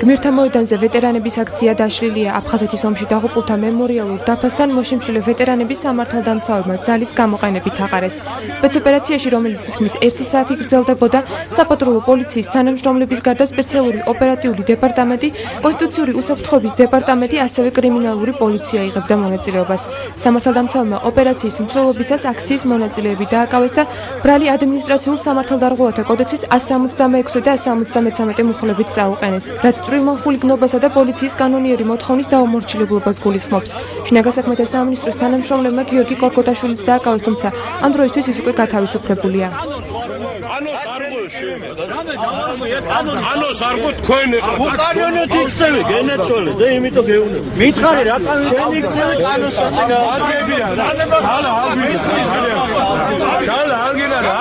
გმირთა მოედანზე ვეტერანების აქცია დაშლილია აფხაზეთის ომში დაღუპულთა მემორიალურ დაფასთან მოშიმშილე ვეტერანების სამართალდამცავებმა ძალის გამოყენებით აყარეს. სპეცოპერაციაში, რომელიც თითქმის 1 საათი გრძელდებოდა, საპატრულო პოლიციის თანამშრომლების გარდა სპეციალური ოპერატიული დეპარტამენტი, კონსტიტუციური უსაფრთხოების დეპარტამენტი, ასევე კრიმინალური პოლიცია იღებდა მონაწილეობას. სამართალდამცავებმა ოპერაციის მსვლელობისას აქციის მონაწილეები დააკავეს და ბრალი ადმინისტრაციულ სამართალდარღვევათა კოდექსის 166 და 173 მუხლებით წაუყენეს, რაც წვრილმან ხულიგნობასა და პოლიციის კანონიერი მოთხოვნის დაუმორჩილებლობას გულისხმობს. შინაგან საქმეთა სამინისტროს თანამშრომლებმა გიორგი კორკოტაშვილიც დააკავეს, თუმცა ამ დროისთვის ის უკვე გათავისუფლებულია. ანოს არ გქონე ხარ. უკანონოდ იქცევი გენაცვალე და იმიტომ გეუნებ. მითხარი რა კანონი შენ იქცევი კანონსაც გააგებია. ძალა ალბის. ძალა ალგინა რა.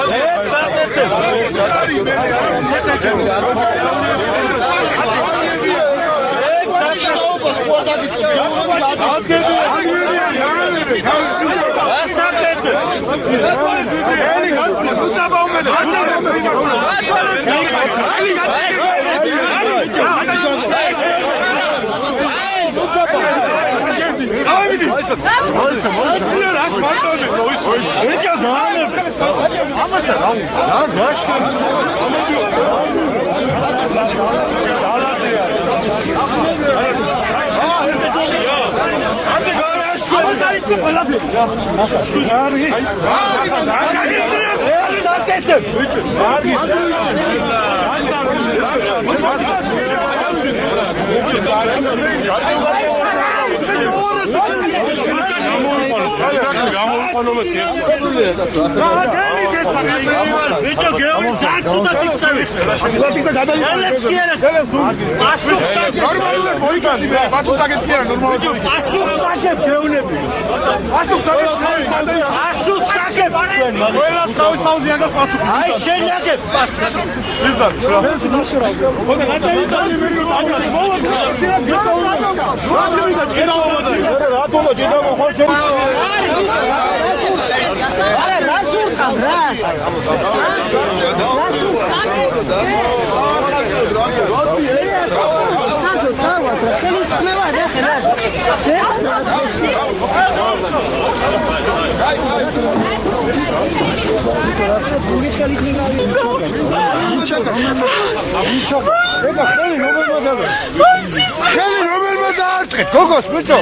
Gogos, bitte!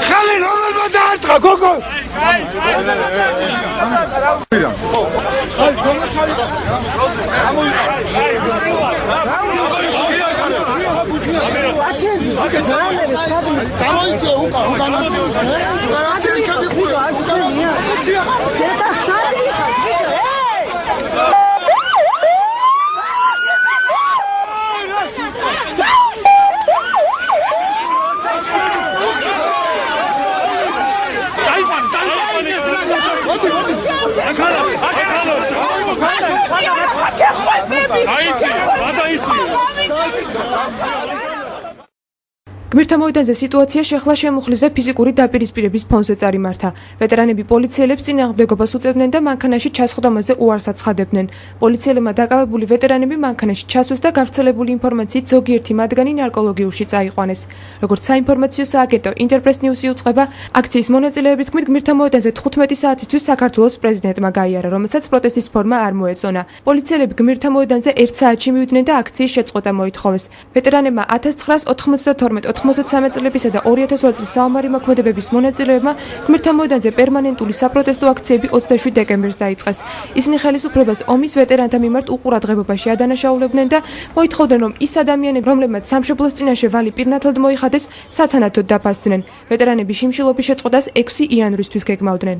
Khali, nochmal da dran, Gogos! გმირთა მოედანზე სიტუაცია შეხლა შემუხლის და ფიზიკური დაპირისპირების ფონზე წარიმართა. ვეტერანები პოლიციელებს წინააღმდეგობას უწევდნენ და მანქანაში ჩასხდომაზე უარს აცხადებდნენ. პოლიციელებმა დაკავებული ვეტერანები მანქანაში ჩასვეს და გავრცელებული ინფორმაციით ზოგიერთი მათგანი ნარკოლოგიურში წაიყვანეს. როგორც საინფორმაციო სააგენტო ინტერპრეს ნიუსი უწყება, აქციის მონაწილეების თქმით, გმირთა მოედანზე 15 საათისთვის საქართველოს პრეზიდენტმა გაიარა, რომელსაც პროტესტის ფორმა არ მოეწონა. პოლიციელები გმირთა მოედანზე 1 საათში მივიდნენ და აქციის შეწყვეტა მოითხოვეს. ვეტერანებმა 1992-93 წლებისა და 2008 წლის საომარი მოქმედებების მონაწილეებმა გმირთა მოედანზე პერმანენტული საპროტესტო აქციები 27 დეკემბერს დაიწყეს. ისინი ხელისუფლებას ომის ვეტერანთა მიმართ უყურადღებობაში ადანაშაულებდნენ და მოითხოვდნენ, რომ ის ადამიანები, რომლებმაც სამშობლოს წინაშე ვალი პირნათლად მოიხადეს, სათანადოდ დაფასდნენ. ვეტერანები შიმშილობის შეწყვეტას 6 იანვრისთვის გეგმავდნენ.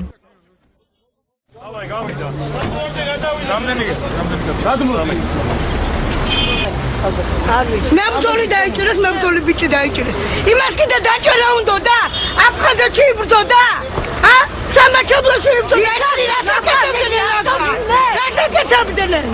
მებრძოლი დაიჭირეს, მებრძოლი ბიჭი დაიჭირეს. იმას კიდე დაჭერა უნდა, აფხაზეთში იბრძოდა? სამშობლოში იბრძოდა. ეს რასაკეთებდნენ?